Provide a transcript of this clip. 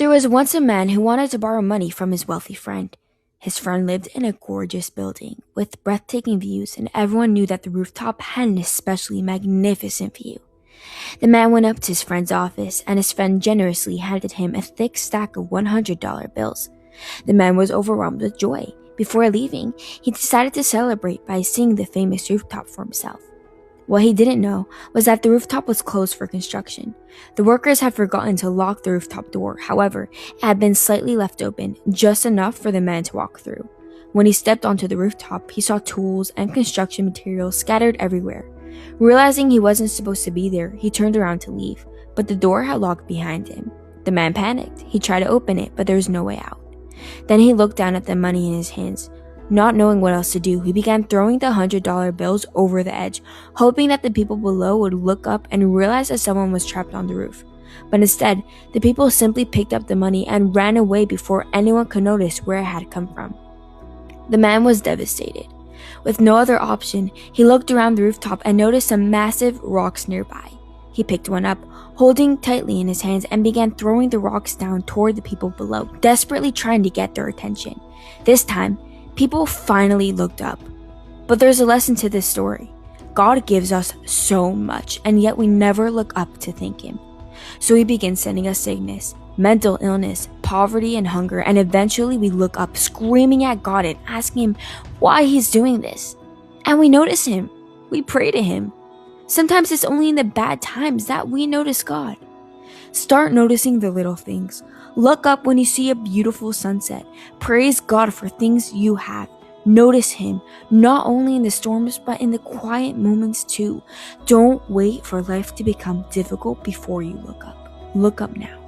There was once a man who wanted to borrow money from his wealthy friend. His friend lived in a gorgeous building with breathtaking views, and everyone knew that the rooftop had an especially magnificent view. The man went up to his friend's office, and his friend generously handed him a thick stack of $100 bills. The man was overwhelmed with joy. Before leaving, he decided to celebrate by seeing the famous rooftop for himself. What he didn't know was that the rooftop was closed for construction. The workers had forgotten to lock the rooftop door. However, it had been slightly left open, just enough for the man to walk through. When he stepped onto the rooftop, he saw tools and construction materials scattered everywhere. Realizing he wasn't supposed to be there, he turned around to leave, but the door had locked behind him. The man panicked. He tried to open it, but there was no way out. Then he looked down at the money in his hands. Not knowing what else to do, he began throwing the $100 bills over the edge, hoping that the people below would look up and realize that someone was trapped on the roof. But instead, the people simply picked up the money and ran away before anyone could notice where it had come from. The man was devastated. With no other option, he looked around the rooftop and noticed some massive rocks nearby. He picked one up, holding tightly in his hands, and began throwing the rocks down toward the people below, desperately trying to get their attention. This time, people finally looked up. But there's a lesson to this story. God gives us so much, and yet we never look up to thank Him. So He begins sending us sickness, mental illness, poverty, and hunger, and eventually we look up screaming at God and asking Him why He's doing this. And we notice Him. We pray to Him. Sometimes it's only in the bad times that we notice God. Start noticing the little things. Look up when you see a beautiful sunset. Praise God for things you have. Notice Him, not only in the storms, but in the quiet moments too. Don't wait for life to become difficult before you look up. Look up now.